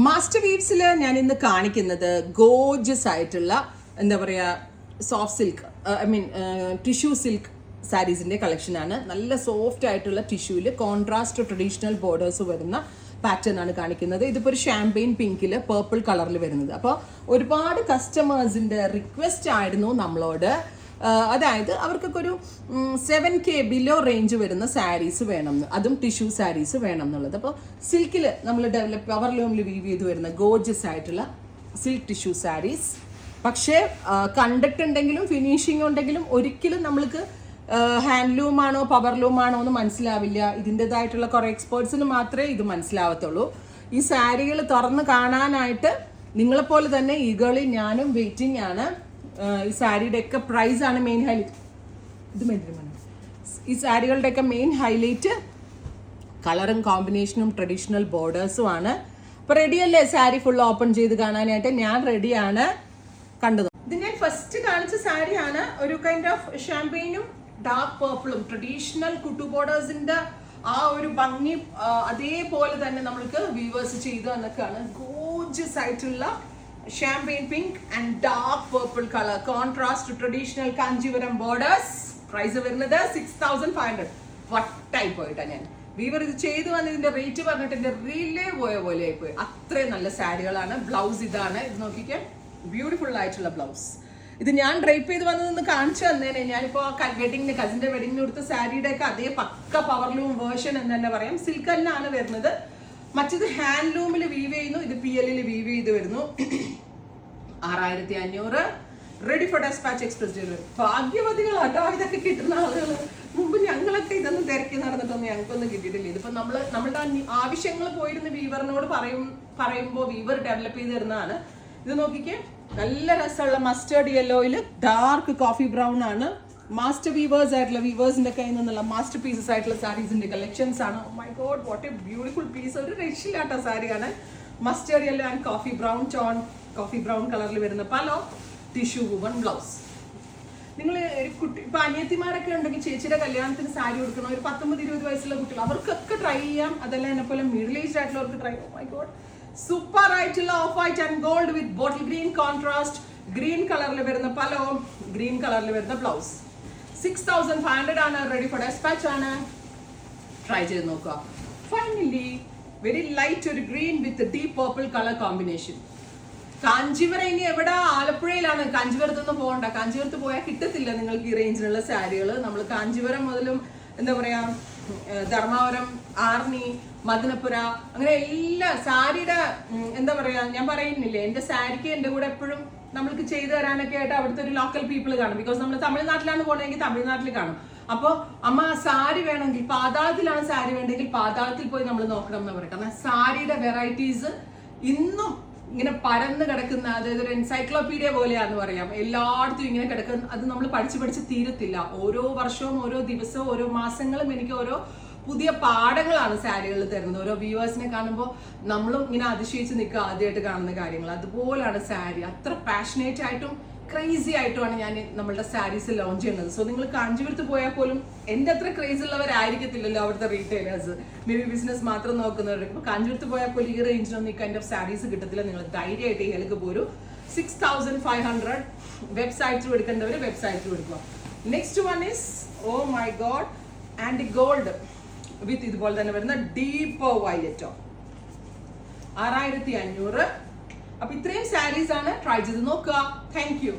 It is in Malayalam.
മാസ്റ്റർ വീവ്സിൽ ഞാൻ ഇന്ന് കാണിക്കുന്നത് ഗോർജസ് ആയിട്ടുള്ള എന്താ പറയുക സോഫ്റ്റ് സിൽക്ക് ടിഷ്യൂ സിൽക്ക് സാരീസിൻ്റെ കളക്ഷനാണ്. നല്ല സോഫ്റ്റ് ആയിട്ടുള്ള ടിഷ്യൂവിൽ കോൺട്രാസ്റ്റ് ട്രഡീഷണൽ ബോർഡേഴ്സ് വരുന്ന പാറ്റേൺ ആണ് കാണിക്കുന്നത്. ഇതിപ്പോൾ ഒരു ഷാമ്പെയിൻ പിങ്കിൽ പേർപ്പിൾ കളറിൽ വരുന്നത്. അപ്പോൾ ഒരുപാട് കസ്റ്റമേഴ്സിൻ്റെ റിക്വസ്റ്റ് ആയിരുന്നു നമ്മളോട്, അതായത് അവർക്കൊക്കെ ഒരു 7K ബിലോ റേഞ്ച് വരുന്ന സാരീസ് വേണം, അതും ടിഷ്യൂ സാരീസ് വേണം എന്നുള്ളത്. അപ്പോൾ സിൽക്കിൽ നമ്മൾ പവർ ലൂമിൽ വീവ് ചെയ്ത് വരുന്ന ഗോർജസ് ആയിട്ടുള്ള സിൽക്ക് ടിഷ്യൂ സാരീസ്. പക്ഷേ കണ്ടിട്ടുണ്ടെങ്കിലും ഫിനിഷിംഗ് ഉണ്ടെങ്കിലും ഒരിക്കലും നമ്മൾക്ക് ഹാൻഡ്ലൂം ആണോ പവർ ലൂം ആണോ എന്ന് മനസ്സിലാവില്ല. ഇതിൻ്റെതായിട്ടുള്ള കുറേ എക്സ്പേർട്സിന് മാത്രമേ ഇത് മനസ്സിലാവത്തുള്ളൂ. ഈ സാരികൾ തുറന്ന് കാണാനായിട്ട് നിങ്ങളെപ്പോലെ തന്നെ ഈഗേളി ഞാനും വെയിറ്റിംഗ് ആണ്. ഈ സാരിയുടെയൊക്കെ പ്രൈസ് ആണ് മെയിൻ ഹൈലൈറ്റ്. ഈ സാരികളുടെയൊക്കെ മെയിൻ ഹൈലൈറ്റ് കളറും കോമ്പിനേഷനും ട്രഡീഷണൽ ബോർഡേഴ്സും ആണ്. അപ്പോൾ റെഡിയല്ലേ സാരി ഫുൾ ഓപ്പൺ ചെയ്ത് കാണാനായിട്ട്? ഞാൻ റെഡിയാണ്. കണ്ടത് ഇത് ഞാൻ ഫസ്റ്റ് കാണിച്ച സാരിയാണ്. ഒരു കൈൻഡ് ഓഫ് ഷാമ്പെയിനും ഡാർക്ക് പേർപ്പിളും ട്രഡീഷണൽ കുട്ടു ബോർഡേഴ്സിന്റെ ആ ഒരു ഭംഗി അതേപോലെ തന്നെ നമ്മൾക്ക് വീവേഴ്സ് ചെയ്തു എന്നൊക്കെയാണ്. ഗോർജസ് ആയിട്ടുള്ള champagne pink and dark purple colour contrast traditional Kanchipuram borders. Price വരുന്നത് 6500. വട്ടായി പോയിട്ടാണ് ഞാൻ വീവർ ഇത് ചെയ്തു വന്ന് ഇതിന്റെ റേറ്റ് പറഞ്ഞിട്ട് എന്റെ റീലേ പോയ പോലെ ആയിപ്പോയി. അത്രയും നല്ല സാരികളാണ്. ബ്ലൗസ് ഇതാണ്, ഇത് നോക്കിക്കാൻ ബ്യൂട്ടിഫുൾ ആയിട്ടുള്ള ബ്ലൗസ്. ഇത് ഞാൻ ഡ്രൈപ്പ് ചെയ്ത് വന്നതെന്ന് കാണിച്ചു തന്നേനെ. ഞാനിപ്പോൾ വെഡിങ്ങിന് കസിന്റെ വെഡിങ്ങിന് കൊടുത്ത സാരിയുടെ ഒക്കെ അതേ പക്ക പവർലൂം വേർഷൻ എന്ന് തന്നെ പറയാം. സിൽക്ക് തന്നെയാണ് വരുന്നത്. മറ്റത് ഹാൻഡ്ലൂമിൽ വീവ് ചെയ്യുന്നു, ഇത് PL വീവ് ചെയ്ത് വരുന്നു. 6500. Ready for despatch express delivery. ഭാഗ്യവതികളാട്ടോ ഇതൊക്കെ കിട്ടുന്ന ആളുകൾ. മുമ്പ് ഞങ്ങളൊക്കെ ഇതൊന്നും തിരക്കി നടന്നിട്ടൊന്നും ഞങ്ങൾക്കൊന്നും കിട്ടിയിട്ടില്ല. ഇതിപ്പോ നമ്മളുടെ ആവശ്യങ്ങൾ പോയിരുന്ന വീവറിനോട് പറയുമ്പോൾ വീവർ ഡെവലപ്പ് ചെയ്ത് തരുന്നതാണ്. ഇത് നോക്കിക്കേ, നല്ല രസമുള്ള മസ്റ്റേർഡ് യെല്ലോയിൽ ഡാർക്ക് കോഫി ബ്രൗൺ ആണ്. മാസ്റ്റർ വീവേഴ്സ് ആയിട്ടുള്ള വീവേഴ്സിന്റെ കയ്യിൽ നിന്നുള്ള മാസ്റ്റർ പീസസ് ആയിട്ടുള്ള സാരീസിന്റെ കളക്ഷൻസ് ആണ്. Oh my God, what a beautiful piece. ഒരു രക്ഷയില്ലാത്ത സാരിയാണ്. Mustard yellow and coffee brown coffee brown കളറിൽ വരുന്ന പലോ ടിഷ്യൂ വുവൺ ബ്ലൗസ്. നിങ്ങൾ ഒരു കുട്ടി ഇപ്പൊ അനിയത്തിമാരൊക്കെ ഉണ്ടെങ്കിൽ ചേച്ചിയുടെ കല്യാണത്തിന് സാരി കൊടുക്കണം, ഒരു 19-20 വയസ്സുള്ള കുട്ടികൾ അവർക്കൊക്കെ ട്രൈ ചെയ്യാം. അതല്ല എന്നെ പോലെ മിഡിൽ ഏജ് ആയിട്ടുള്ളവർക്ക് try. Oh my god, super ആയിട്ടുള്ള off white and gold with bottle green contrast green കളറിൽ വരുന്ന പലോ ഗ്രീൻ കളറിൽ വരുന്ന ബ്ലൗസ്. 6500 ആണ്. റെഡി ഫോർ ഡെസ്പാച്ച് ആണ്. ട്രൈ ചെയ്ത് നോക്കുക. ഫൈനലി വെരി ലൈറ്റ് ഒരു green with deep purple colour combination. Kanchipuram ഇനി എവിടെ? ആലപ്പുഴയിലാണ്. കാഞ്ചീപുരത്തൊന്നും പോകണ്ട. കാഞ്ചീപുരത്ത് പോയാൽ കിട്ടത്തില്ല നിങ്ങൾക്ക് ഈ റേഞ്ചിലുള്ള സാരികൾ. നമ്മൾ കാഞ്ചീപുരം മുതലും എന്താ പറയാ ധർമാവരം, ആർണി, മദനപുര, അങ്ങനെ എല്ലാ സാരിയുടെ എന്താ പറയാ ഞാൻ പറയുന്നില്ലേ, എന്റെ സാരിക്ക് എന്റെ കൂടെ എപ്പോഴും നമ്മൾക്ക് ചെയ്തു തരാനൊക്കെ ആയിട്ട് അവിടുത്തെ ഒരു ലോക്കൽ പീപ്പിൾ കാണും. ബിക്കോസ് നമ്മൾ തമിഴ്നാട്ടിലാണ് പോകണമെങ്കിൽ തമിഴ്നാട്ടിൽ കാണും. അപ്പോൾ അമ്മ സാരി വേണമെങ്കിൽ പാതാളത്തിലാണ് സാരി വേണമെങ്കിൽ പാതാളത്തിൽ പോയി നമ്മൾ നോക്കണം എന്ന് പറയും. കാരണം സാരിയുടെ വെറൈറ്റീസ് ഇന്നും ഇങ്ങനെ പരന്ന് കിടക്കുന്ന, അതായത് ഒരു എൻസൈക്ലോപീഡിയ പോലെയാന്ന് പറയാം. എല്ലായിടത്തും ഇങ്ങനെ കിടക്കുന്ന, അത് നമ്മൾ പഠിച്ച് തീരത്തില്ല. ഓരോ വർഷവും ഓരോ ദിവസവും ഓരോ മാസങ്ങളും എനിക്ക് ഓരോ പുതിയ പാഠങ്ങളാണ് സാരികളിൽ തരുന്നത്. ഓരോ വ്യൂവേഴ്സിനെ കാണുമ്പോൾ നമ്മളും ഇങ്ങനെ അതിശയിച്ച് നിൽക്കുക, ആദ്യമായിട്ട് കാണുന്ന കാര്യങ്ങൾ. അതുപോലാണ് സാരി. അത്ര പാഷനേറ്റ് ആയിട്ടും ക്രേസി ആയിട്ടുമാണ് ഞാൻ നമ്മളുടെ സാരീസ് ലോഞ്ച് ചെയ്യുന്നത്. സോ നിങ്ങൾ കാഞ്ചീപുരത്ത് പോയാൽ പോലും എൻ്റെ അത്ര ക്രേസ് ഉള്ളവരായിരിക്കത്തില്ലല്ലോ അവിടുത്തെ റീറ്റെയിലേഴ്സ്, മേ ബി ബിസിനസ് മാത്രം നോക്കുന്നവർക്ക്. ഇപ്പോൾ കാഞ്ചീപുരത്ത് പോയാൽ പോലും ഈ റേഞ്ചിനൊന്നും ഈ കൈൻഡ് ഓഫ് സാരീസ് കിട്ടത്തില്ല. നിങ്ങൾ ധൈര്യമായിട്ട് ഈ ഹെൽക്ക് പോരും. 6500. വെബ്സൈറ്റ് ത്രൂ എടുക്കേണ്ടവർ വെബ്സൈറ്റ് ത്രൂ എടുക്കുക. Next one is oh my God and gold with ഇതുപോലെ തന്നെ വരുന്ന ഡീപ്പ് വയലറ്റോ. 6500. അപ്പൊ ഇത്രയും സാരീസ് ആണ്. ട്രൈ ചെയ്ത് നോക്കുക. Thank you.